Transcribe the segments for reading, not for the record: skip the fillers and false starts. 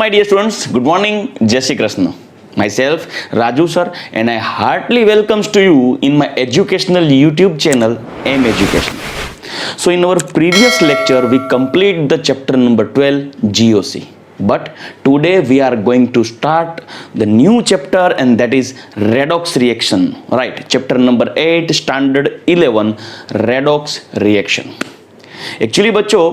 my dear students, good morning, Jai Shri Krishna. Myself, Raju sir, and I heartily welcomes to you in my educational YouTube channel, M Education. So in our previous lecture, we complete the chapter number 12, GOC. But today we are going to start the new chapter, and that is redox reaction. Right, chapter number 8, standard 11, redox reaction. Actually बच्चों,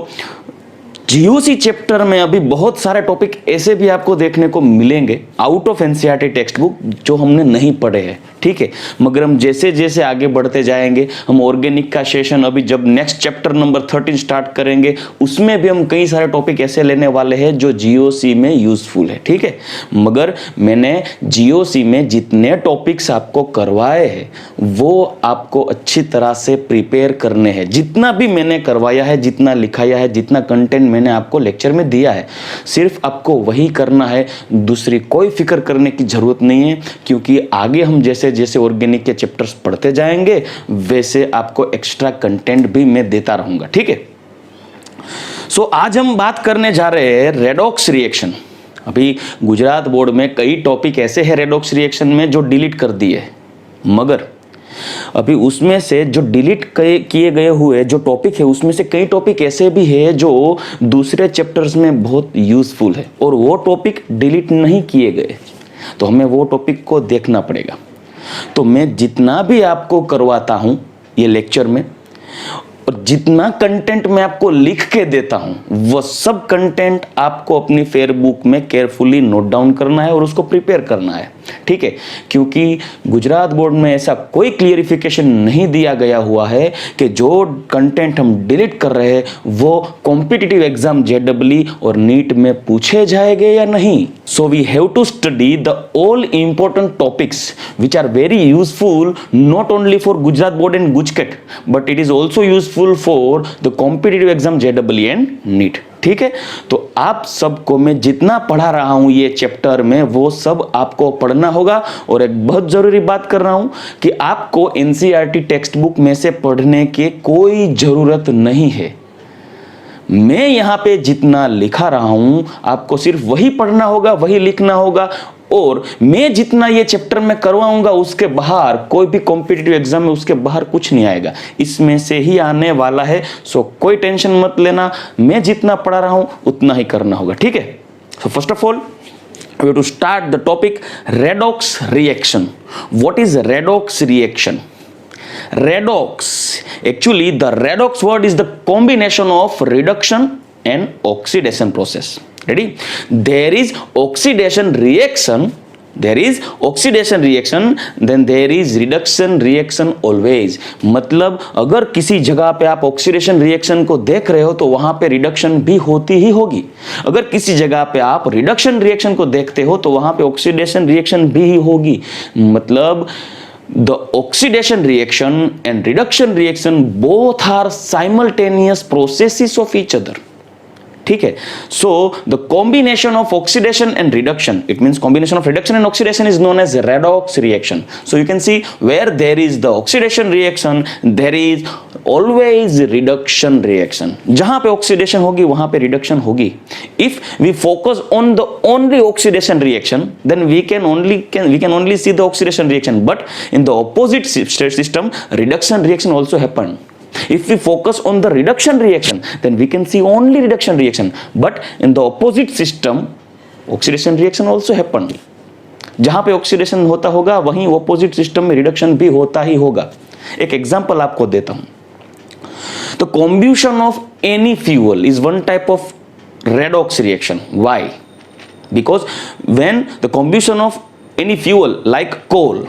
GOC chapter में अभी बहुत सारे topic ऐसे भी आपको देखने को मिलेंगे out of NCERT text book जो हमने नहीं पढ़े हैं, ठीक है। मगर हम जैसे जैसे आगे बढ़ते जाएंगे, हम ऑर्गेनिक का सेशन अभी जब नेक्स्ट चैप्टर नंबर 13 स्टार्ट करेंगे, उसमें भी हम कई सारे टॉपिक ऐसे लेने वाले हैं जो जीओसी में यूजफुल है, ठीक है। मगर मैंने जीओसी में जितने टॉपिक्स आपको करवाए हैं वो आपको अच्छी तरह से प्रिपेयर करने हैं। जितना भी मैंने करवाया है, जितना लिखाया है, जितना कंटेंट मैंने आपको लेक्चर में दिया है, सिर्फ आपको वही करना है, दूसरी कोई फिक्र करने की जरूरत नहीं है। क्योंकि आगे हम जैसे जैसे ऑर्गेनिक के चैप्टर्स पढ़ते जाएंगे वैसे आपको एक्स्ट्रा कंटेंट भी मैं देता रहूंगा, ठीक है। सो आज हम बात करने जा रहे हैं रेडॉक्स रिएक्शन। अभी गुजरात बोर्ड में कई टॉपिक ऐसे हैं रेडॉक्स रिएक्शन में जो डिलीट कर दिए, मगर अभी उसमें से जो डिलीट किए गए हुए जो टॉपिक है उसमें से कई टॉपिक ऐसे भी है जो दूसरे चैप्टर्स में बहुत यूजफुल है और वो टॉपिक डिलीट नहीं किए गए, तो हमें वो टॉपिक को देखना पड़ेगा। तो मैं जितना भी आपको करवाता हूं ये लेक्चर में और जितना कंटेंट मैं आपको लिख के देता हूं वो सब कंटेंट आपको अपनी फेयर बुक में केयरफुली नोट डाउन करना है और उसको प्रिपेयर करना है, ठीक है। क्योंकि गुजरात बोर्ड में ऐसा कोई क्लियरिफिकेशन नहीं दिया गया हुआ है कि जो कंटेंट हम डिलीट कर रहे हैं वो कॉम्पिटिटिव एग्जाम जेडब्ल्यू और नीट में पूछे जाएंगे या नहीं। So we have to study the all important topics which are very useful not only for Gujarat board and GUJCET but it is also useful for the competitive exam जेडब्ल्यू and NEET, ठीक है। तो आप सबको मैं जितना पढ़ा रहा हूं ये चैप्टर में वो सब आपको पढ़ना होगा। और एक बहुत जरूरी बात कर रहा हूं कि आपको एनसीईआरटी टेक्स्ट बुक में से पढ़ने की कोई जरूरत नहीं है। मैं यहां पे जितना लिखा रहा हूं आपको सिर्फ वही पढ़ना होगा, वही लिखना होगा। और मैं जितना ये चैप्टर में करवाऊंगा उसके बाहर कोई भी कॉम्पिटिटिव एग्जाम में उसके बाहर कुछ नहीं आएगा, इसमें से ही आने वाला है। सो कोई टेंशन मत लेना, मैं जितना पढ़ा रहा हूं उतना ही करना होगा, ठीक है। So first of all we have to start the topic redox reaction. What is redox reaction? Redox, actually the redox word is the combination of reduction and oxidation process. Ready? There is oxidation reaction, then there is reduction reaction always. मतलब अगर किसी जगह पे आप oxidation reaction को देख रहे हो तो वहां पे रिडक्शन भी होती ही होगी। अगर किसी जगह पे आप रिडक्शन रिएक्शन को देखते हो तो वहां पे ऑक्सीडेशन रिएक्शन भी होगी। मतलब the oxidation reaction and reduction reaction both are simultaneous processes of each other, ठीक है। So the combination of oxidation and reduction, it means combination of reduction and oxidation is known as redox reaction. So you can see where there is the oxidation reaction there is always reduction reaction. जहां पे oxidation होगी वहां पे reduction होगी। If we focus on the only oxidation reaction then we can only see the oxidation reaction, but in the opposite state system reduction reaction also happen. If we focus on the reduction reaction, then we can see only reduction reaction. But in the opposite system, oxidation reaction also happen. जहां पे oxidation होता होगा वहीं opposite system में reduction भी होता ही होगा। एक एग्जांपल आपको देता हूं। तो combustion of any fuel is one type of redox reaction. Why? Because when the combustion of any fuel like coal,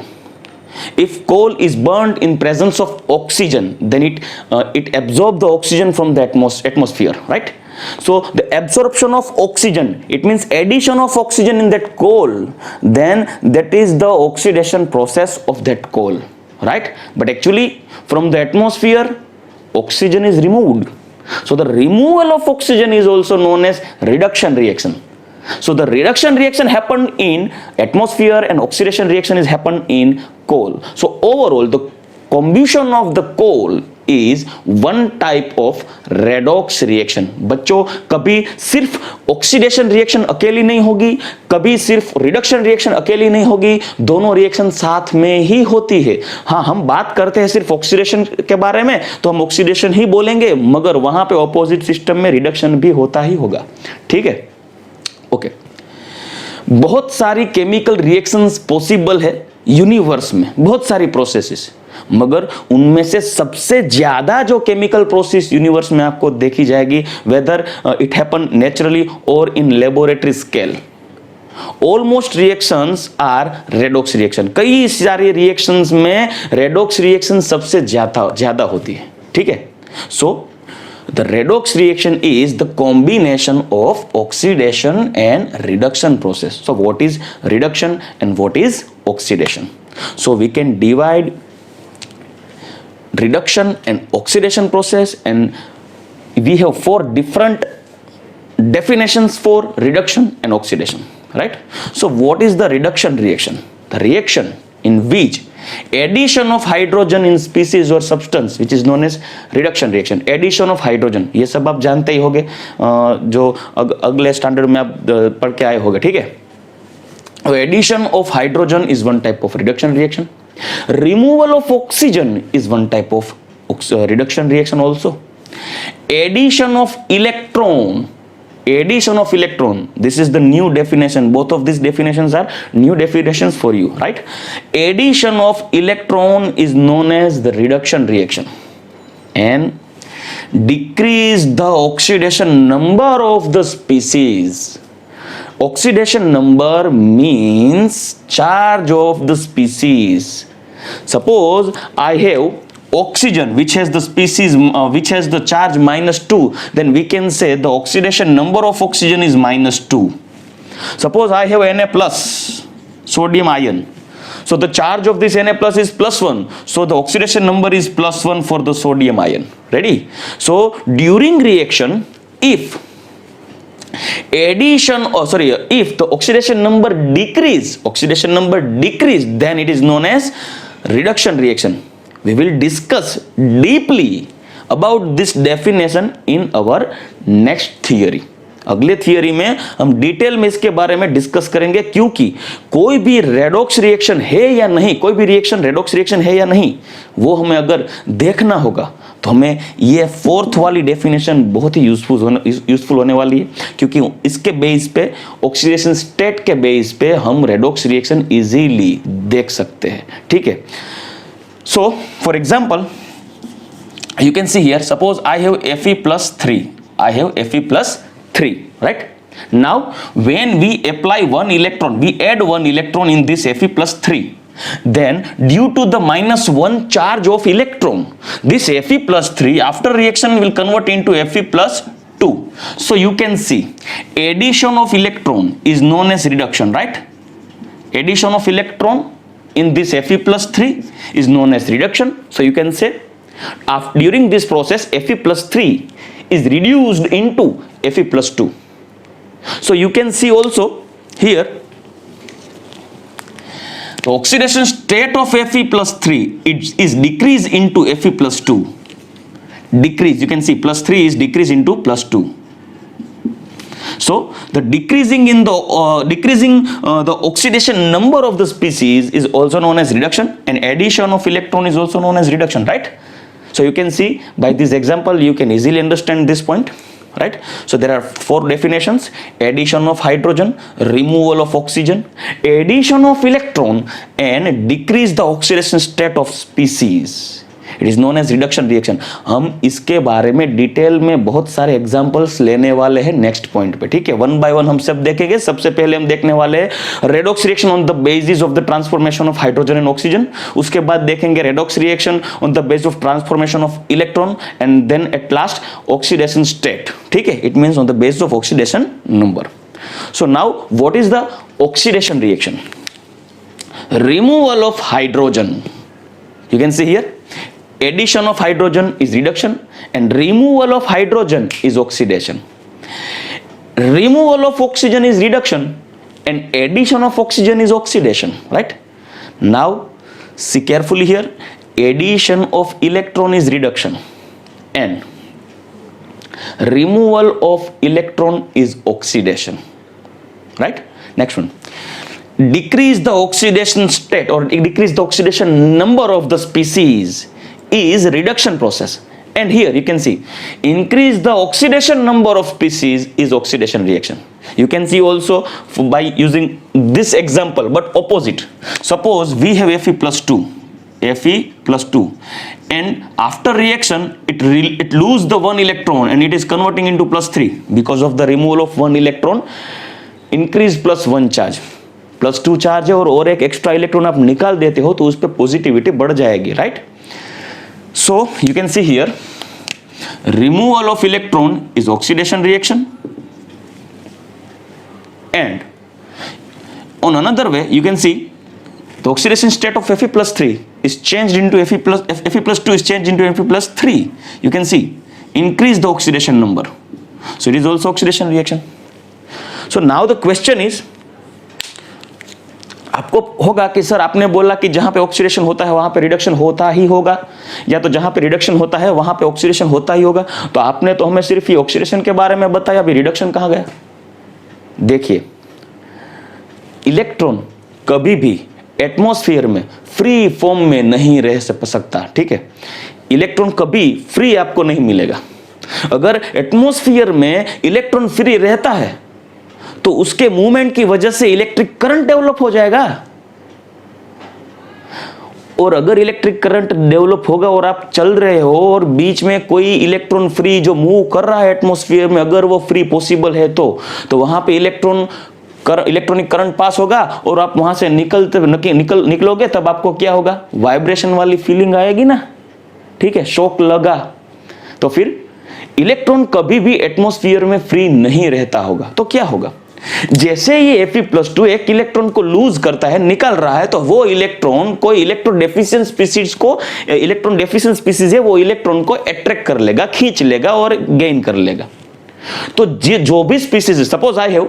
if coal is burnt in presence of oxygen, then it absorbs the oxygen from the atmosphere, right? So the absorption of oxygen, it means addition of oxygen in that coal, then that is the oxidation process of that coal, right? But actually from the atmosphere oxygen is removed, so the removal of oxygen is also known as reduction reaction. So the reduction reaction happened in atmosphere and oxidation reaction is happened in coal. So overall the combustion of the coal is one type of redox reaction. बच्चों, कभी सिर्फ oxidation reaction अकेली नहीं होगी, कभी सिर्फ reduction reaction अकेली नहीं होगी, दोनों रिएक्शन साथ में ही होती है. हाँ, हम बात करते हैं सिर्फ ऑक्सीडेशन के बारे में तो हम ऑक्सीडेशन ही बोलेंगे, मगर वहां पे ऑपोजिट सिस्टम में रिडक्शन भी होता ही होगा. ठीक है, ओके. बहुत सारी केमिकल रिएक्शंस पॉसिबल है यूनिवर्स में, बहुत सारी प्रोसेसेस, मगर उनमें से सबसे ज्यादा जो केमिकल प्रोसेस यूनिवर्स में आपको देखी जाएगी, वेदर इट हैपन नेचुरली और in laboratory scale, almost reactions are redox reaction. कई सारे रिएक्शंस में रेडॉक्स रिएक्शन सबसे ज्यादा होती है. ठीक है, सो the redox reaction is the combination of oxidation and reduction process. So what is reduction and what is oxidation? So we can divide reduction and oxidation process, and we have four different definitions for reduction and oxidation, right? So what is the reduction reaction? The reaction in which addition of hydrogen in species और substance which is known as reduction reaction. Addition of hydrogen, ये सब आप जानते ही होंगे, जो अगले standard में आप पढ़ के आए होंगे. ठीक है, addition of hydrogen is one type of reduction reaction. Removal of oxygen is one type of reduction reaction also. Addition of electron, addition of electron, this is the new definition. Both of these definitions are new definitions for you, right? Addition of electron is known as the reduction reaction, and decrease the oxidation number of the species. Oxidation number means charge of the species. Suppose I have oxygen which has the species which has the charge -2, then we can say the oxidation number of oxygen is -2. Suppose I have Na plus sodium ion, so the charge of this Na plus is +1, so the oxidation number is +1 for the sodium ion. Ready? So during reaction, if if the oxidation number decrease, then it is known as reduction reaction. We will discuss deeply about this definition in our next theory. अगले theory में हम detail में इसके बारे में discuss करेंगे, क्योंकि कोई भी रेडॉक्स रिएक्शन है या नहीं, कोई भी रिएक्शन रेडॉक्स रिएक्शन है या नहीं, वो हमें अगर देखना होगा तो हमें ये फोर्थ वाली डेफिनेशन बहुत ही यूजफुल होने वाली है, क्योंकि इसके बेस पे, ऑक्सीडेशन स्टेट के बेस पे हम रेडॉक्स रिएक्शन इजीली देख सकते हैं. ठीक है, so for example you can see here, suppose I have Fe plus 3, I have Fe plus 3, right? Now when we apply one electron, we add one electron in this Fe plus 3, then due to the -1 charge of electron, this Fe plus 3 after reaction will convert into Fe plus 2. So you can see addition of electron is known as reduction, right? Addition of electron in this Fe plus 3 is known as reduction. So you can say during this process Fe plus 3 is reduced into Fe plus 2. So you can see also here the oxidation state of Fe plus 3 is decreased into Fe plus 2. Decrease, you can see plus 3 is decreased into plus 2. So the decreasing the oxidation number of the species is also known as reduction, and addition of electron is also known as reduction, right? So you can see by this example you can easily understand this point, right? So there are four definitions: addition of hydrogen, removal of oxygen, addition of electron, and decrease the oxidation state of species. It is known as reduction reaction. हम इसके बारे में detail में बहुत सारे examples लेने वाले हैं नेक्स्ट पॉइंट पे. ठीक है, वन बाय वन हम सब देखेंगे. सबसे पहले हम देखने वाले हैं redox reaction on the basis of the transformation of hydrogen and oxygen. उसके बाद देखेंगे redox reaction on the basis of transformation of electron, and then at last oxidation state. ठीक है, it means on the basis of oxidation number. So now what is the oxidation reaction? Removal of hydrogen. You can see here addition of hydrogen is reduction and removal of hydrogen is oxidation. Removal of oxygen is reduction and addition of oxygen is oxidation, right? Now see carefully here, addition of electron is reduction and removal of electron is oxidation. Right? Next one. Decrease the oxidation state or decrease the oxidation number of the species is reduction process. And here you can see increase the oxidation number of species is oxidation reaction. You can see also by using this example, but opposite. Suppose we have Fe plus 2, Fe plus 2, and after reaction it lose the one electron and it is converting into plus 3 because of the removal of one electron, increase plus 1 charge. Plus 2 charge है और एक extra electron आप निकाल देते हो तो उस पर पॉजिटिविटी बढ़ जाएगी. Right? So you can see here removal of electron is oxidation reaction, and on another way you can see the oxidation state of Fe plus 3 is changed into Fe plus 2 is changed into Fe plus 3. You can see increase the oxidation number, so it is also oxidation reaction. So now the question is, आपको होगा कि sir आपने बोला कि जहां पे oxidation होता है वहां पे रिडक्शन होता ही होगा, या तो जहां पे रिडक्शन होता है वहां पे ऑक्सीडेशन होता ही होगा. तो आपने तो हमें सिर्फ ये ऑक्सीडेशन के बारे में बताया, अभी रिडक्शन कहां गया? देखिए, इलेक्ट्रॉन कभी भी एटमॉस्फेयर में फ्री फॉर्म में नहीं रह सकता. ठीक है? इलेक्ट्रॉन कभी फ्री आपको नहीं मिलेगा. अगर एटमॉस्फेयर में इलेक्ट्रॉन फ्री रहता है तो उसके मूवमेंट की वजह से इलेक्ट्रिक करंट डेवलप हो जाएगा, और अगर इलेक्ट्रिक करंट डेवलप होगा और आप चल रहे हो और बीच में कोई इलेक्ट्रॉन फ्री जो मूव कर रहा है एटमॉस्फेयर में, अगर वो फ्री पॉसिबल है तो वहां पे इलेक्ट्रॉनिक करंट पास होगा और आप वहां से निकलोगे, तब आपको क्या होगा? वाइब्रेशन वाली फीलिंग आएगी ना. ठीक है? शॉक लगा. तो फिर इलेक्ट्रॉन कभी भी एटमॉस्फेयर में फ्री नहीं रहता होगा. तो क्या होगा? जैसे ये Fe प्लस 2 एक इलेक्ट्रॉन को लूज करता है, निकल रहा है, तो वो इलेक्ट्रॉन कोई इलेक्ट्रॉन डेफिशिएंट स्पीसीज है, वो इलेक्ट्रॉन को अट्रैक्ट कर लेगा, खींच लेगा और गेन कर लेगा. तो जो भी स्पीसीज है, suppose I have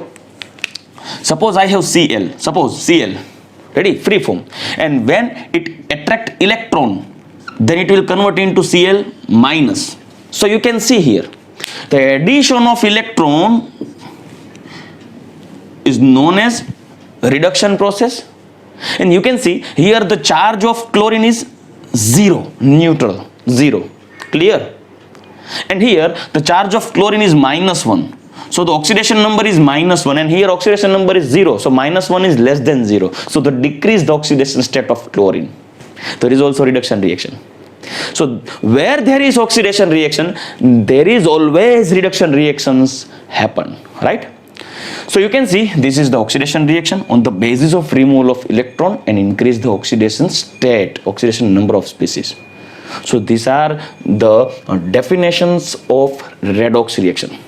Cl, ready, free form, and when it attract electron, then it will convert into Cl minus. So you can see here the addition of electron is known as reduction process, and you can see here the charge of chlorine is 0, neutral, 0, clear, and here the charge of chlorine is -1, so the oxidation number is -1, and here oxidation number is 0, so -1 is less than 0, so the decrease the oxidation state of chlorine. There is also reduction reaction. So where there is oxidation reaction, there is always reduction reactions happen. Right? So you can see this is the oxidation reaction on the basis of removal of electron and increase the oxidation state, oxidation number of species. So these are the definitions of redox reaction.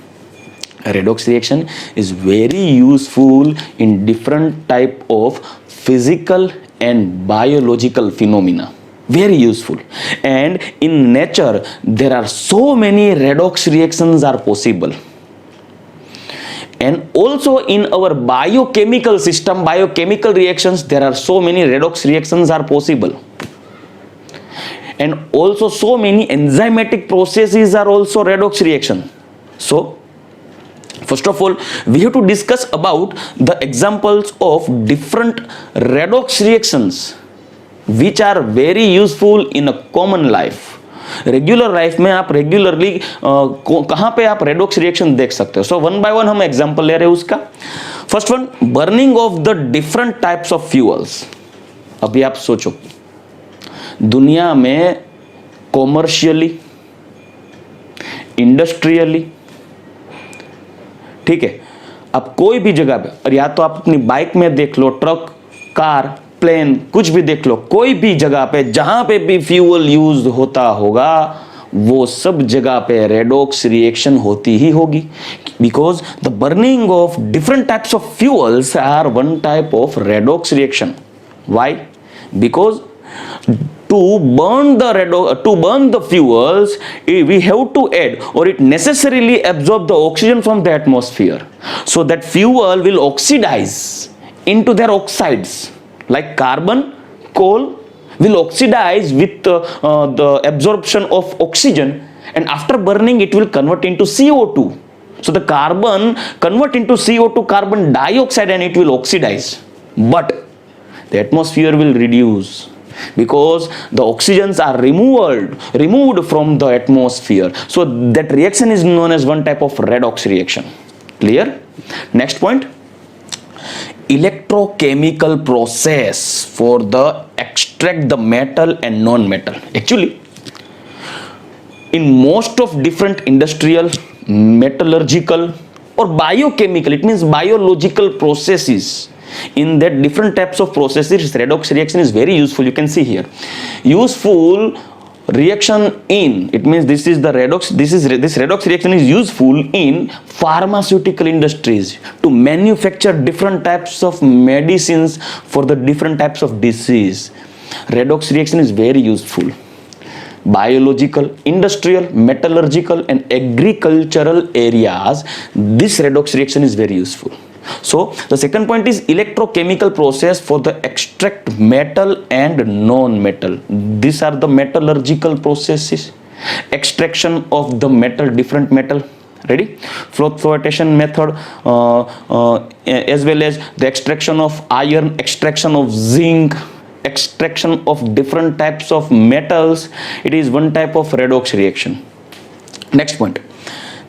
Redox reaction is very useful in different type of physical and biological phenomena. Very useful. And in nature there are so many redox reactions are possible. And also in our biochemical system, biochemical reactions, there are so many redox reactions are possible. And also so many enzymatic processes are also redox reaction. So first of all, we have to discuss about the examples of different redox reactions which are very useful in a common life. Regular life में आप regularly कहां पे आप redox reaction देख सकते हो. So one by one हम example ले रहे हैं उसका. First one, burning of the different types of fuels. अभी आप सोचो, दुनिया में कॉमर्शियली, इंडस्ट्रियली, ठीक है, आप कोई भी जगह पे, और या तो आप अपनी बाइक में देख लो, ट्रक, कार, प्लेन, कुछ भी देख लो, कोई भी जगह पे जहां पे भी फ्यूल यूज होता होगा वो सब जगह पे रेडॉक्स रिएक्शन होती ही होगी, because the burning of different types of fuels are one type of redox reaction. Why? Because to burn the fuels, we have to add, or it necessarily absorb the oxygen from the atmosphere, so that fuel will oxidize into their oxides like carbon, coal, will oxidize with the absorption of oxygen, and after burning it will convert into CO2. So the carbon convert into CO2 carbon dioxide and it will oxidize. But the atmosphere will reduce because the oxygens are removed from the atmosphere. So that reaction is known as one type of redox reaction. Clear? Next point. Electrochemical process for the extract the metal and non-metal. Actually, in most of different industrial, metallurgical or biochemical, it means biological processes, in that different types of processes, redox reaction is very useful. You can see here, useful reaction in, it means this redox reaction is useful in pharmaceutical industries to manufacture different types of medicines for the different types of disease. Redox reaction is very useful. Biological, industrial, metallurgical and agricultural areas, this redox reaction is very useful. So the second point is electrochemical process for the extract metal and non-metal. These are the metallurgical processes, extraction of the metal, different metal. Ready? Flotation method, as well as the extraction of iron, extraction of zinc, extraction of different types of metals. It is one type of redox reaction. Next point.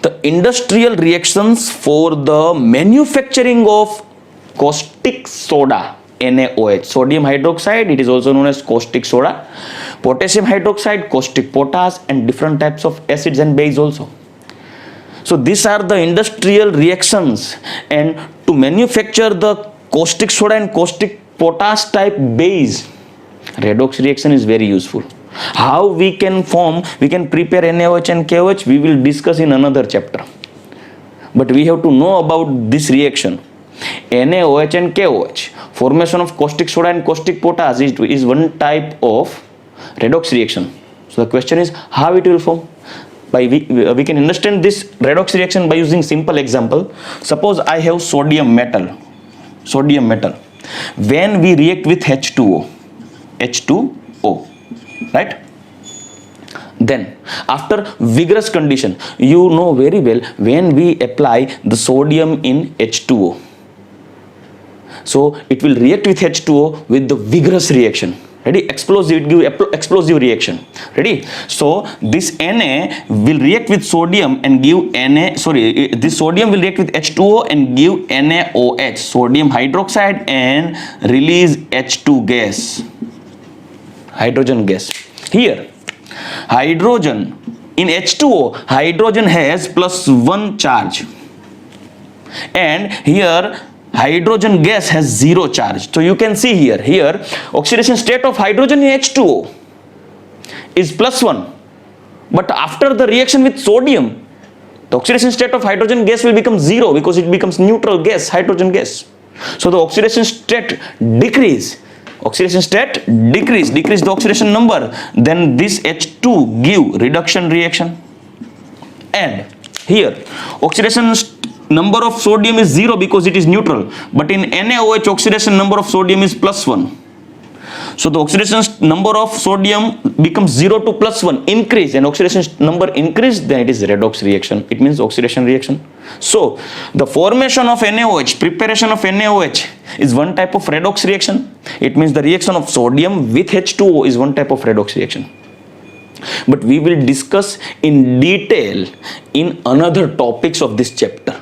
The industrial reactions for the manufacturing of caustic soda, NaOH, sodium hydroxide, it is also known as caustic soda, potassium hydroxide, caustic potash and different types of acids and base also. So these are the industrial reactions, and to manufacture the caustic soda and caustic potash type base, redox reaction is very useful. How we can prepare NaOH and KOH, we will discuss in another chapter. But we have to know about this reaction. NaOH and KOH, formation of caustic soda and caustic potash is one type of redox reaction. So the question is how it will form. We can understand this redox reaction by using simple example. Suppose I have sodium metal. When we react with H2O, right? Then after vigorous condition, you know very well, when we apply the sodium in H2O, so it will react with H2O with the vigorous reaction. Ready? Explosive reaction. Ready? So this Na will react with sodium and give this sodium will react with H2O and give NaOH, sodium hydroxide, and release H2 gas, hydrogen gas. Here, hydrogen in H2O, hydrogen has +1 charge, and here hydrogen gas has 0 charge. So you can see here oxidation state of hydrogen in H2O is +1, but after the reaction with sodium, the oxidation state of hydrogen gas will become 0 because it becomes neutral gas, hydrogen gas. So the oxidation state decrease the oxidation number, then this H2 give reduction reaction, and here oxidation number of sodium is 0 because it is neutral, but in NaOH oxidation number of sodium is +1. So the oxidation number of sodium becomes 0 to +1, increase, and oxidation number increase, then it is redox reaction. It means oxidation reaction. So the formation of NaOH, preparation of NaOH is one type of redox reaction. It means the reaction of sodium with H2O is one type of redox reaction. But we will discuss in detail in another topics of this chapter.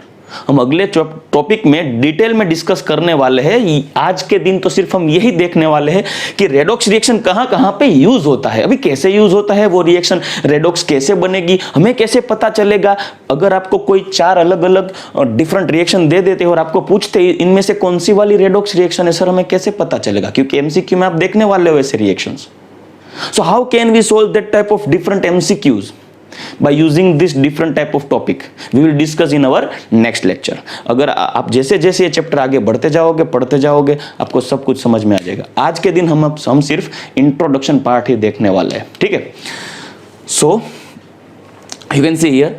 हम अगले topic में detail में discuss करने वाले हैं. आज के दिन तो सिर्फ हम यही देखने वाले हैं कि रेडॉक्स रिएक्शन कहां पे यूज होता है, अभी कैसे यूज होता है वो रिएक्शन, रेडॉक्स कैसे बनेगी, हमें कैसे पता चलेगा. अगर आपको कोई 4 अलग अलग डिफरेंट रिएक्शन दे देते और आपको पूछते इनमें से कौन सी वाली रेडॉक्स रिएक्शन है सर, हमें कैसे पता चलेगा, क्योंकि एमसीक्यू में आप देखने वाले हो ऐसे reactions. So how can we solve that type of different MCQs? by using this different type of topic. We will discuss in our next lecture. अगर आप जैसे जैसे ये चैप्टर आगे बढ़ते जाओगे पढ़ते जाओगे आपको सब कुछ समझ में आ जाएगा. आज के दिन हम सिर्फ इंट्रोडक्शन पार्ट ही देखने वाले हैं, ठीक है. So you can see here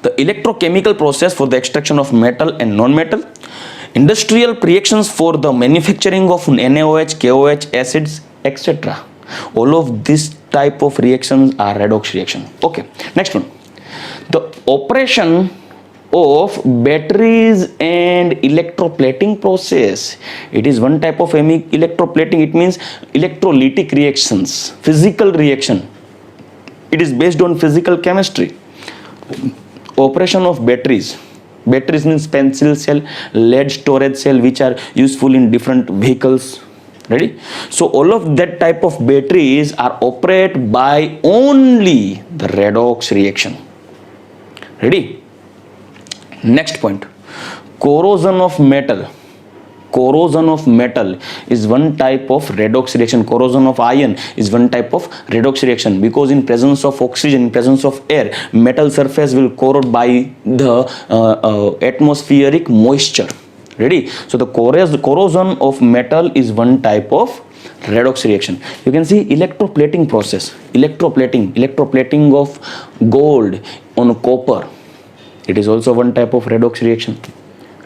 the electrochemical process for the extraction of metal and non-metal, industrial reactions for the manufacturing of NaOH, KOH, acids, etc. All of this type of reactions are redox reaction. Okay, next one. The operation of batteries and electroplating process. It is one type of electroplating. It means electrolytic reactions, physical reaction. It is based on physical chemistry. Operation of batteries. Batteries means pencil cell, lead storage cell, which are useful in different vehicles. Ready? So all of that type of batteries are operated by only the redox reaction. Ready? Next point. Corrosion of metal. Corrosion of metal is one type of redox reaction. Corrosion of iron is one type of redox reaction, because in presence of oxygen, in presence of air, metal surface will corrode by the atmospheric moisture. Ready? So the corrosion of metal is one type of redox reaction. You can see electroplating process. Electroplating of gold on copper. It is also one type of redox reaction.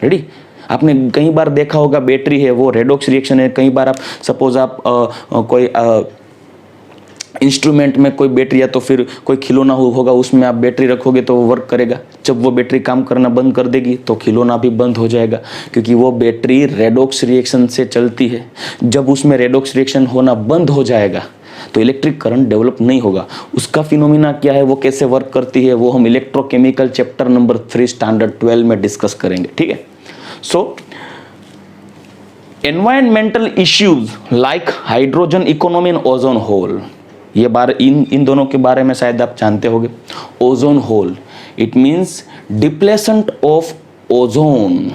Ready? आपने कई बार देखा होगा battery है वो redox reaction है. कई बार आप suppose आप कोई इंस्ट्रूमेंट में कोई बैटरी या तो फिर कोई खिलौना होगा, उसमें आप बैटरी रखोगे तो वो वर्क करेगा. जब वो बैटरी काम करना बंद कर देगी तो खिलौना भी बंद हो जाएगा, क्योंकि वो बैटरी रेडॉक्स रिएक्शन से चलती है. जब उसमें रेडॉक्स रिएक्शन होना बंद हो जाएगा तो इलेक्ट्रिक करंट डेवलप नहीं होगा. उसका फिनोमिना क्या है, वो कैसे वर्क करती है, वो हम इलेक्ट्रोकेमिकल चैप्टर नंबर 3 स्टैंडर्ड 12 में डिस्कस करेंगे. ठीक है. सो environmental issues like hydrogen economy and ozone hole, ये बार इन दोनों के बारे में शायद आप जानते होंगे. Ozone hole, it means depletion of ozone.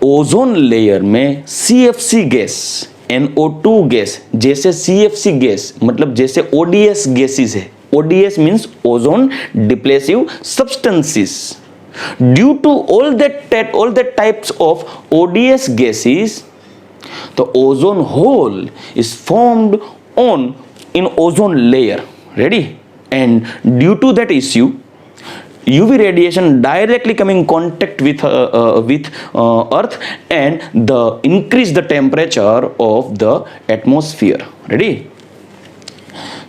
Ozone layer में CFC गैस, NO2 गैस, जैसे CFC गैस मतलब जैसे ODS गैसेस है. ODS means ozone depletive substances. Due to all that types of ODS gases, the ozone hole is formed in ozone layer. Ready? And due to that issue, UV radiation directly coming in contact with Earth and increase the temperature of the atmosphere. Ready?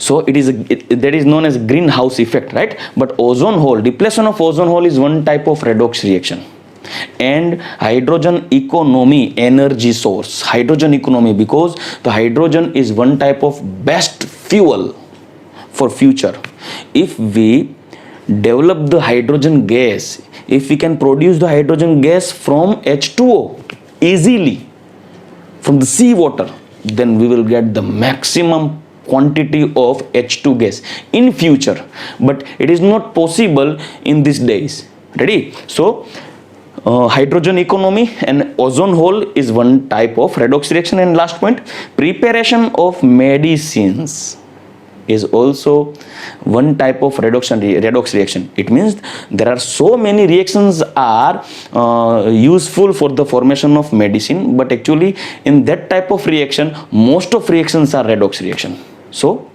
So that is known as greenhouse effect, right? But ozone hole, depletion of ozone hole is one type of redox reaction. And hydrogen economy, energy source. Hydrogen economy, because the hydrogen is one type of best fuel for future. If we develop the hydrogen gas, if we can produce the hydrogen gas from H2O easily from the sea water, then we will get the maximum quantity of H2 gas in future, but it is not possible in these days. Ready? So hydrogen economy and ozone hole is one type of redox reaction. And last point, preparation of medicines is also one type of redox reaction. It means there are so many reactions are useful for the formation of medicine, but actually in that type of reaction most of reactions are redox reaction. So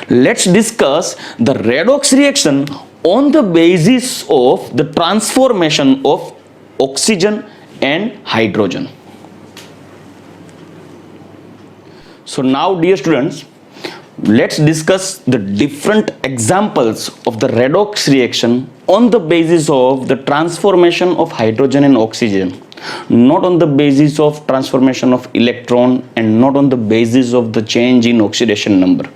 let's discuss the redox reaction on the basis of the transformation of oxygen and hydrogen. So now, dear students, let's discuss the different examples of the redox reaction on the basis of the transformation of hydrogen and oxygen, not on the basis of transformation of electron and not on the basis of the change in oxidation number.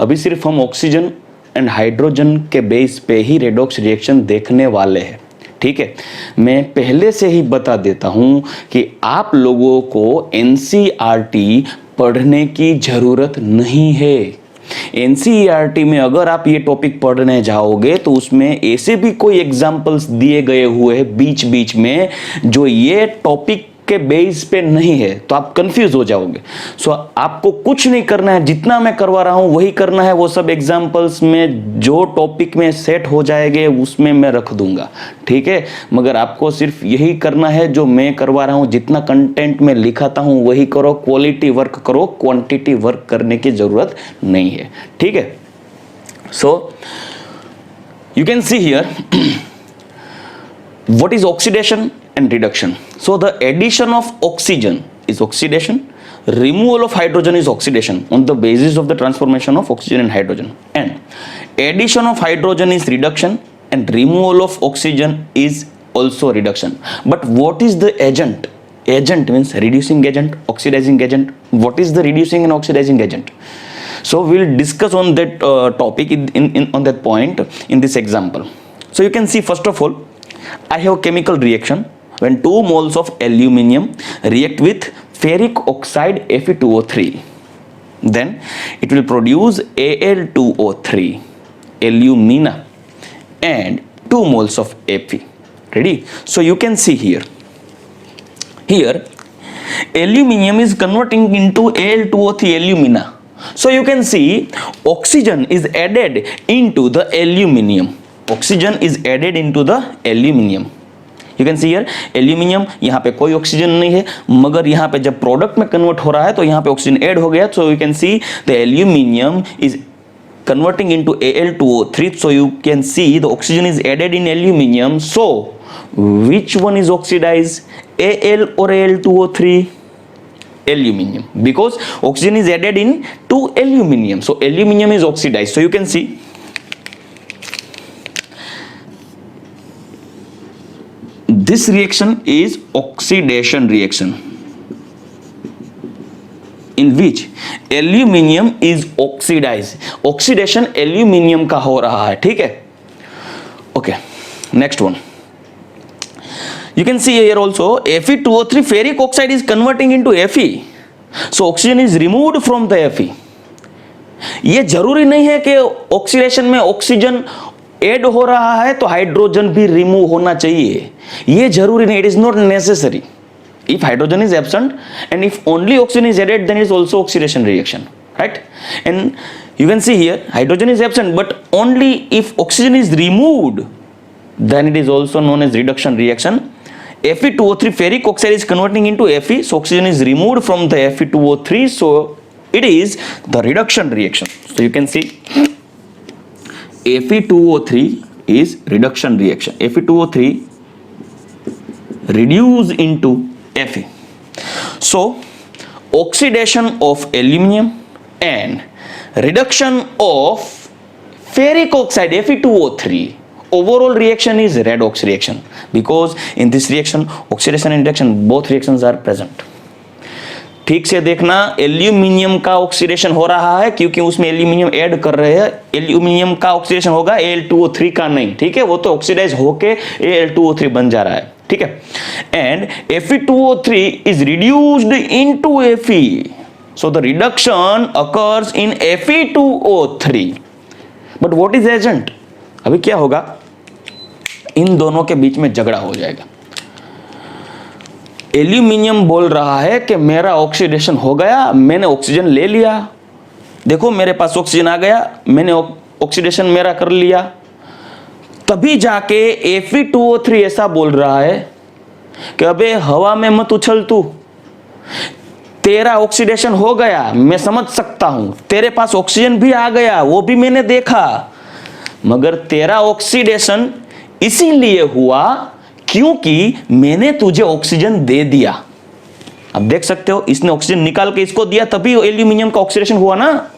अभी सिर्फ हम oxygen and hydrogen के base पे ही redox reaction देखने वाले हैं. ठीक है. मैं पहले से ही बता देता हूं कि आप लोगों को NCERT पढ़ने की जरूरत नहीं है. NCERT में अगर आप ये टॉपिक पढ़ने जाओगे तो उसमें ऐसे भी कोई एग्जाम्पल्स दिए गए हुए हैं बीच बीच में जो ये टॉपिक के बेस पे नहीं है, तो आप कंफ्यूज हो जाओगे. सो आपको कुछ नहीं करना है, जितना मैं करवा रहा हूं वही करना है. वो सब एग्जाम्पल्स में जो टॉपिक में सेट हो जाएंगे उसमें मैं रख दूंगा. ठीक है. मगर आपको सिर्फ यही करना है जो मैं करवा रहा हूं, जितना कंटेंट में लिखाता हूं वही करो. क्वालिटी वर्क करो, क्वांटिटी वर्क करने की जरूरत नहीं है. ठीक है. सो you can see here what is oxidation and reduction. So the addition of oxygen is oxidation, removal of hydrogen is oxidation on the basis of the transformation of oxygen and hydrogen, and addition of hydrogen is reduction, and removal of oxygen is also reduction. But what is the agent? Agent means reducing agent, oxidizing agent. What is the reducing and oxidizing agent? So we will discuss on that topic on that point in this example. So you can see, first of all, I have a chemical reaction when 2 moles of aluminium react with ferric oxide Fe2O3. Then it will produce Al2O3, alumina, and 2 moles of Fe. Ready? So you can see here aluminium is converting into Al2O3, alumina. So you can see oxygen is added into the aluminium. Oxygen is added into the aluminium. You can see here aluminium, यहाँ पे कोई oxygen नहीं है, मगर यहाँ पे जब product में कन्वर्ट हो रहा है तो यहाँ पे ऑक्सीजन ऐड हो गया. So you can see the aluminium is converting into Al2O3. So you can see the oxygen is added in aluminium. So which one is oxidized, Al or Al2O3? Aluminium, because oxygen is added in to aluminium. So aluminium is oxidized. So you can see this reaction is oxidation reaction, in which aluminium is oxidized. Oxidation aluminium का हो रहा है, ठीक है? Okay, next one. You can see here also Fe2O3 ferric oxide is converting into Fe. So oxygen is removed from the Fe. ये जरूरी नहीं है कि ऑक्सीडेशन में ऑक्सीजन ऐड हो रहा है तो हाइड्रोजन भी रिमूव होना चाहिए. ये जरूरी नहीं. It is not necessary. If hydrogen is absent and if only oxygen is added, then it is also oxidation reaction, right? And you can see here hydrogen is absent, but only if oxygen is removed, then it is also known as reduction reaction. Fe2O3 ferric oxide is converting into Fe, so oxygen is removed from the Fe2O3, so it is the reduction reaction. So you can see Fe2O3 is reduction reaction. Fe2O3 reduce into Fe. So oxidation of aluminium and reduction of ferric oxide Fe2O3. Overall reaction is redox reaction, because in this reaction oxidation and reduction both reactions are present. ठीक से देखना, aluminium का oxidation हो रहा है क्योंकि उसमें aluminium add कर रहे हैं. एल्यूमिनियम का ऑक्सीडेशन होगा, Al2O3 का नहीं, ठीक है? वो तो ऑक्सीडाइज होके Al2O3 बन जा रहा है, ठीक है? And Fe2O3 is reduced into Fe, so the reduction occurs in Fe2O3. But what is agent? अभी क्या होगा, इन दोनों के बीच में झगड़ा हो जाएगा. एल्यूमिनियम बोल रहा है कि मेरा ऑक्सीडेशन हो गया, मैंने ऑक्सीजन ले लिया, देखो मेरे पास ऑक्सीजन आ गया, मैंने ऑक्सीडेशन मेरा कर लिया. तभी जाके Fe2O3 ऐसा बोल रहा है कि अबे हवा में मत उछल तू, तेरा ऑक्सीडेशन हो गया, मैं समझ सकता हूं, तेरे पास ऑक्सीजन भी आ गया, वो भी मैंने देखा, मगर तेरा ऑक्सीडेशन इसीलिए हुआ क्योंकि मैंने तुझे ऑक्सीजन दे दिया. अब देख सकते हो, इसने ऑक्सीजन निकाल के इसको दिया, तभी एल्यूमिनियम का ऑक्सीडेशन हुआ ना.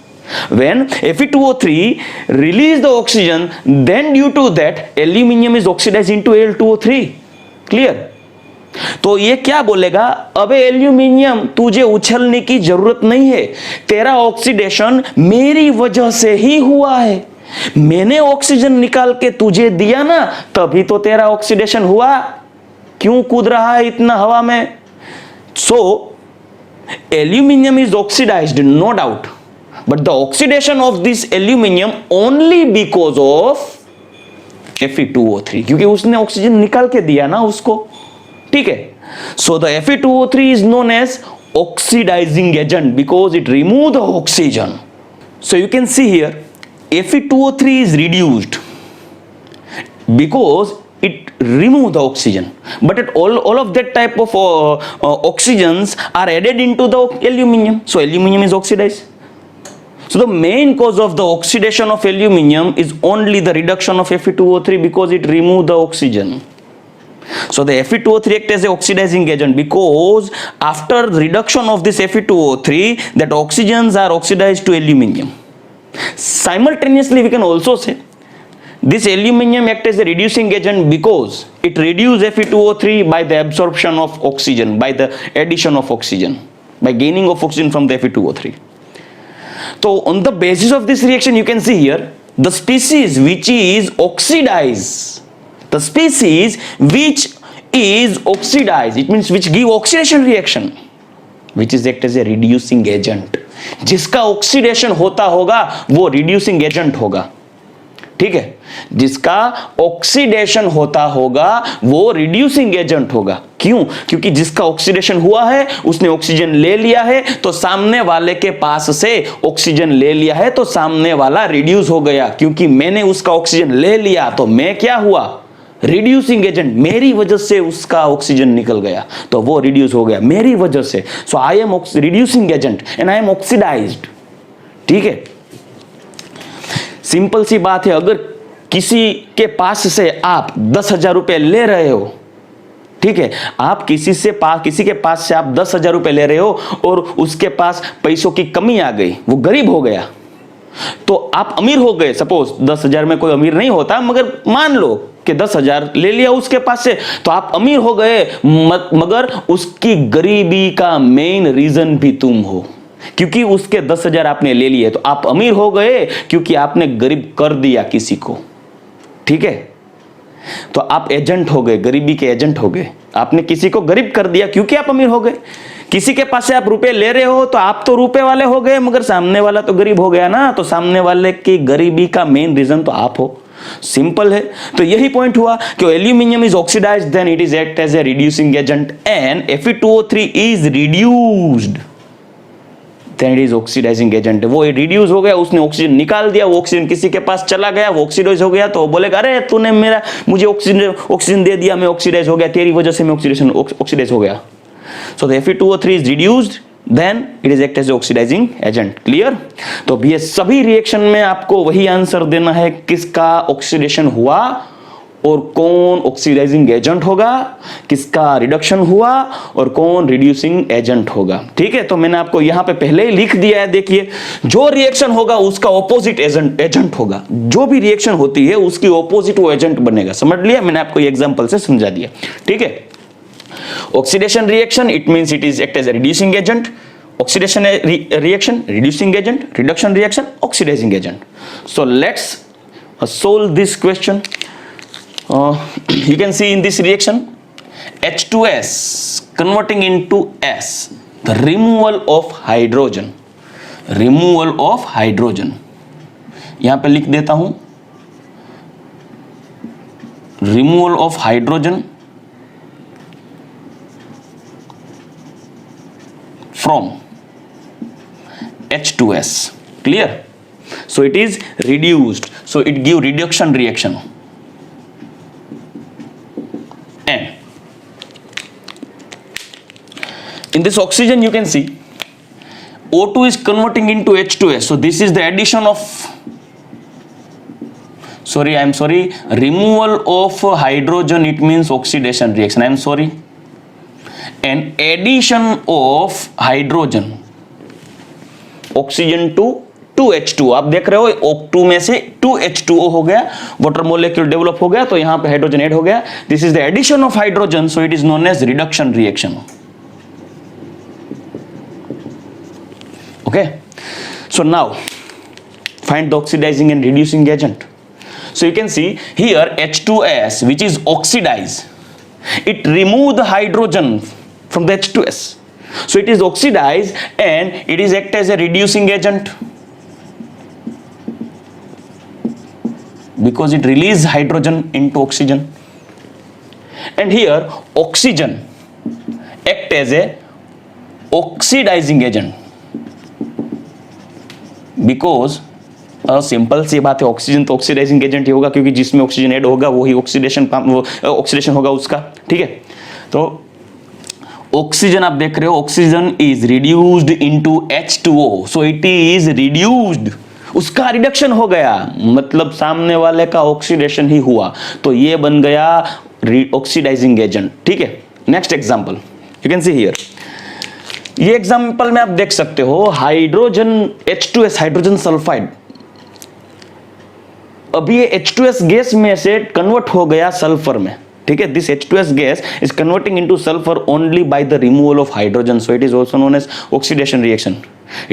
When Fe2O3 release the oxygen, then due to that aluminium is oxidized into Al2O3. Clear? तो ये क्या बोलेगा, अबे एल्यूमिनियम तुझे उछलने की जरूरत नहीं है, तेरा ऑक्सीडेशन मेरी वजह से ही हुआ है, मैंने ऑक्सीजन निकाल के तुझे दिया ना, तभी तो तेरा ऑक्सीडेशन हुआ. क्यों कूद रहा है इतना हवा में? So aluminium is oxidised, no doubt, but the oxidation of this aluminium only because of Fe2O3, क्योंकि उसने ऑक्सीजन निकाल के दिया ना उसको, ठीक है? So the Fe2O3 is known as oxidizing agent because it remove the oxygen. So you can see here Fe2O3 is reduced because it remove the oxygen, but all of that type of oxygens are added into the aluminium, so aluminium is oxidized. So the main cause of the oxidation of aluminium is only the reduction of Fe2O3 because it remove the oxygen. So the Fe2O3 act as a oxidizing agent because after reduction of this Fe2O3, that oxygens are oxidized to aluminium. Simultaneously, we can also say this aluminium act as a reducing agent because it reduces Fe2O3 by the absorption of oxygen, by the addition of oxygen, by gaining of oxygen from the Fe2O3. So on the basis of this reaction, you can see here the species which is oxidized, the species which is oxidized, it means which give oxidation reaction, which is act as a reducing agent. जिसका oxidation होता होगा वो reducing agent होगा, ठीक है, जिसका oxidation होता होगा वो रिड्यूसिंग एजेंट होगा. क्यों? क्योंकि जिसका ऑक्सीडेशन हुआ है उसने ऑक्सीजन ले लिया है, तो सामने वाले के पास से ऑक्सीजन ले लिया है, तो सामने वाला रिड्यूस हो गया. क्योंकि मैंने उसका ऑक्सीजन ले लिया तो मैं क्या हुआ? Reducing agent. मेरी वजह से उसका ऑक्सीजन निकल गया तो वो रिड्यूस हो गया मेरी वजह से. So I am reducing agent and I am oxidised. ठीक है, सिंपल सी बात है. अगर किसी के पास से आप 10,000 रुपए ले रहे हो, ठीक है, आप किसी के पास से आप 10,000 रुपए ले रहे हो और उसके पास पैसों की कमी आ गई, वो गरीब हो गया, तो आप अमीर हो गए. सपोज 10,000 में कोई अमीर नहीं होता, मगर मान लो कि 10,000 ले लिया उसके पास से, तो आप अमीर हो गए, मगर उसकी गरीबी का मेन रीजन भी तुम हो. क्योंकि उसके 10,000 आपने ले लिए तो आप अमीर हो गए, क्योंकि आपने गरीब कर दिया किसी को. ठीक है, तो आप एजेंट हो गए, गरीबी के एजेंट हो गए. आपने किसी को गरीब कर दिया क्योंकि आप अमीर हो गए. किसी के पास से आप रुपए ले रहे हो तो आप तो रुपए वाले हो गए, मगर सामने वाला तो गरीब हो गया ना. तो सामने वाले की गरीबी का मेन रीजन तो आप हो. सिंपल है. तो यही पॉइंट हुआ कि aluminium is oxidized, then it is act as a reducing agent, and Fe2O3 is reduced, then it is oxidizing agent. वो रिड्यूस हो गया, उसने ऑक्सीजन निकाल दिया, वो ऑक्सीजन किसी के पास चला गया, वो ऑक्सीडाइज हो गया, तो वो बोलेगा अरे तूने मुझे ऑक्सीजन दे दिया, मैं ऑक्सीडाइज हो गया, तेरी वजह से मैं ऑक्सीडाइज हो गया. सो the Fe2O3 is reduced, then it is act as oxidizing agent. Clear? तो ये सभी रिएक्शन में आपको वही आंसर देना है, किसका ऑक्सीडेशन हुआ और कौन ऑक्सीडाइजिंग एजेंट होगा, किसका रिडक्शन हुआ और कौन रिड्यूसिंग एजेंट होगा. ठीक है, तो मैंने आपको यहां पे पहले ही लिख दिया है. देखिए, जो रिएक्शन होगा उसका ऑपोजिट एजेंट होगा. जो भी रिएक्शन होती है उसकी ऑपोजिट वो एजेंट बनेगा. समझ लिया? मैंने आपको ये एग्जांपल से समझा दिया. ठीक है, oxidation reaction, it means it is act as a reducing agent. Oxidation reaction, reducing agent. Reduction reaction, oxidizing agent. So let's solve this question. You can see in this reaction H2S converting into S, the removal of hydrogen. Removal of hydrogen. यहां पे लिख देता हूं, removal of hydrogen from H2S. Clear? So it is reduced, so it give reduction reaction, and in this oxygen you can see O2 is converting into H2S. So this is the addition of, removal of hydrogen, it means oxidation reaction. I am sorry. And addition of hydrogen, oxygen to 2H2O. आप देख रहे हो O2 में से 2H2O हो गया, water molecule develop हो गया, तो यहां पे हाइड्रोजन ऐड हो गया. This is the addition of hydrogen, so it is known as reduction reaction. Okay, so now find the oxidizing and reducing agent. So you can see here H2S which is oxidized, it remove the hydrogen from the H2S, so it is oxidized and it is act as a reducing agent because it release hydrogen into oxygen. And here oxygen act as a oxidizing agent because simple सी बात है, oxygen तो oxidising agent ही होगा, क्योंकि जिसमें oxygen add होगा वही oxidation होगा उसका. ठीक है, तो ऑक्सीजन आप देख रहे हो, oxygen is reduced into H2O, so it is reduced, उसका रिडक्शन हो गया, मतलब सामने वाले का ऑक्सीडेशन ही हुआ, तो ये बन गया ऑक्सीडाइजिंग एजेंट, ठीक है। Next example you can see here, ये एग्जांपल में आप देख सकते हो हाइड्रोजन H2S, हाइड्रोजन सल्फाइड, अभी ये H2S गैस में से कन्वर्ट हो गया सल्फर में, ठीक है। This H2S gas is converting into sulphur only by the removal of hydrogen, so it is also known as oxidation reaction.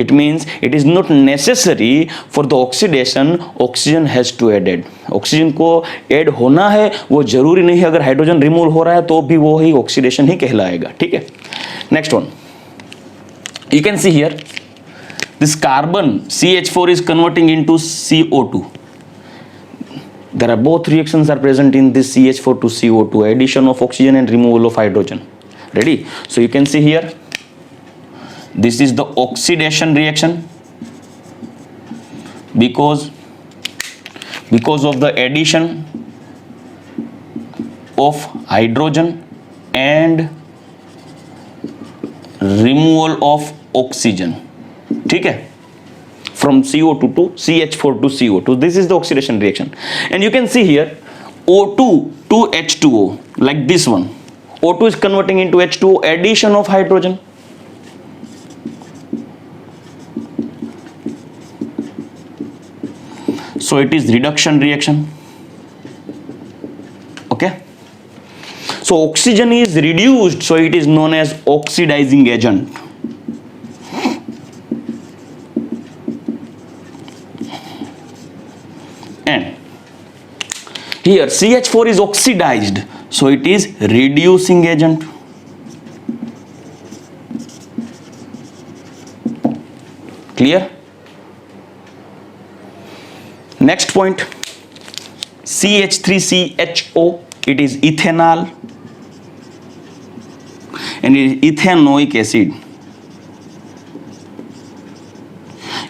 It means it is not necessary for the oxidation oxygen has to added. Oxygen को add होना है, वो जरूरी नहीं है, अगर hydrogen remove हो रहा है तो भी वो ही ऑक्सीडेशन ही कहलाएगा, ठीक है। Next one, you can see here this carbon CH4 is converting into CO2. There are both reactions are present in this CH4 to CO2, addition of oxygen and removal of hydrogen. Ready? So you can see here, this is the oxidation reaction because of the addition of hydrogen and removal of oxygen, ठीक है, from CO2 to CH4 to CO2. This is the oxidation reaction, and you can see here O2 to H2O, like this one. O2 is converting into H2O, addition of hydrogen. So it is reduction reaction, okay. So oxygen is reduced, so it is known as oxidizing agent. And here CH4 is oxidized, so it is reducing agent. Clear? Next point, CH3CHO, it is ethanol and it is ethanoic acid.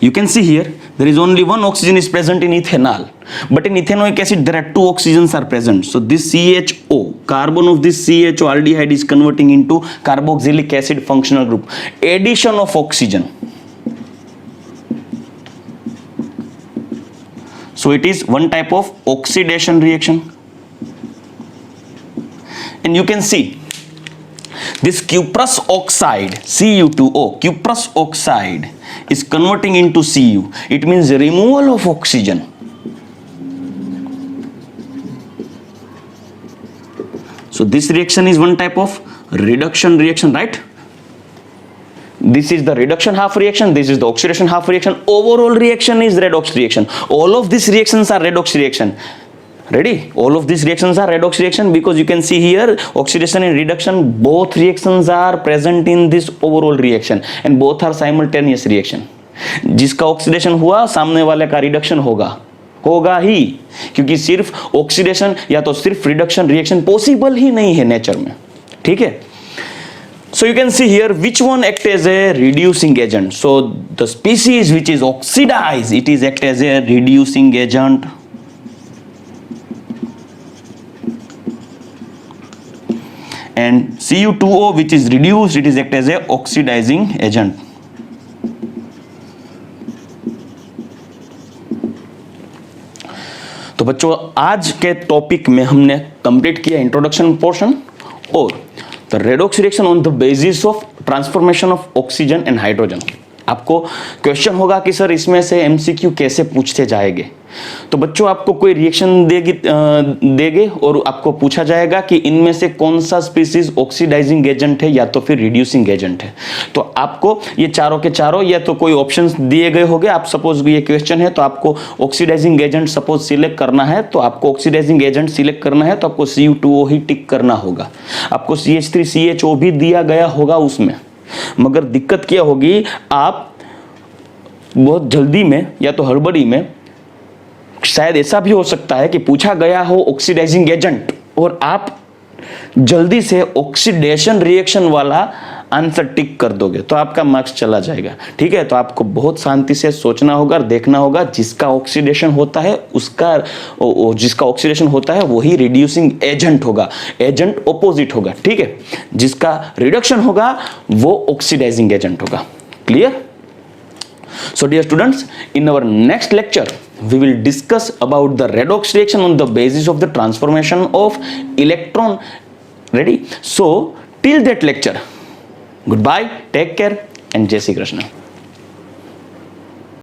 You can see here there is only one oxygen is present in ethanol, but in ethanoic acid there are two oxygens are present. So this CHO, carbon of this CHO aldehyde is converting into carboxylic acid functional group, addition of oxygen. So it is one type of oxidation reaction. And you can see this cuprous oxide, Cu2O, cuprous oxide is converting into Cu. It means removal of oxygen. So this reaction is one type of reduction reaction, right? This is the reduction half reaction, this is the oxidation half reaction. Overall reaction is redox reaction. All of these reactions are redox reaction. Ready? All of these reactions are redox reaction because you can see here oxidation and reduction, both reactions are present in this overall reaction and both are simultaneous reaction. जिसका oxidation हुआ सामने वाले का reduction होगा ही, क्योंकि सिर्फ oxidation या तो सिर्फ रिडक्शन रिएक्शन पॉसिबल ही नहीं है नेचर में, ठीक है। So you can see here which one act as a reducing agent. So the species which is oxidized, it is act as a reducing agent. And Cu2O which is reduced, it is act as a oxidizing agent. तो बच्चों आज के topic में हमने complete किया introduction portion और the redox reaction on the basis of transformation of oxygen and hydrogen. आपको question होगा कि सर इसमें से एमसीक्यू कैसे पूछते जाएंगे, तो बच्चों आपको कोई रिएक्शन देंगे और आपको पूछा जाएगा कि इनमें से कौन सा स्पीसीज ऑक्सीडाइजिंग एजेंट है या तो फिर रिड्यूसिंग एजेंट है। तो आपको ये चारों के चारों या तो कोई ऑप्शंस दिए गए होंगे, आप सपोज ये क्वेश्चन है तो आपको ऑक्सीडाइजिंग एजेंट सपोज सिलेक्ट करना है, तो आपको ऑक्सीडाइजिंग एजेंट सिलेक्ट करना है तो आपको Cu2O ही टिक करना होगा। आपको CH3CHO भी दिया गया होगा उसमें, मगर दिक्कत क्या होगी, आप बहुत जल्दी में या तो हड़बड़ी में, शायद ऐसा भी हो सकता है कि पूछा गया हो ऑक्सीडाइजिंग एजेंट और आप जल्दी से ऑक्सीडेशन रिएक्शन वाला आंसर टिक कर दोगे तो आपका मार्क्स चला जाएगा, ठीक है। तो आपको बहुत शांति से सोचना होगा और देखना होगा, जिसका ऑक्सीडेशन होता है जिसका ऑक्सीडेशन होता है वही रिड्यूसिंग एजेंट होगा, एजेंट ऑपोजिट होगा, ठीक है। जिसका रिडक्शन होगा वो ऑक्सीडाइजिंग एजेंट होगा। Clear? So dear students, in our next lecture, we will discuss about the redox reaction on the basis of the transformation of electron. Ready? So till that lecture, goodbye, take care, and Jai Shri Krishna.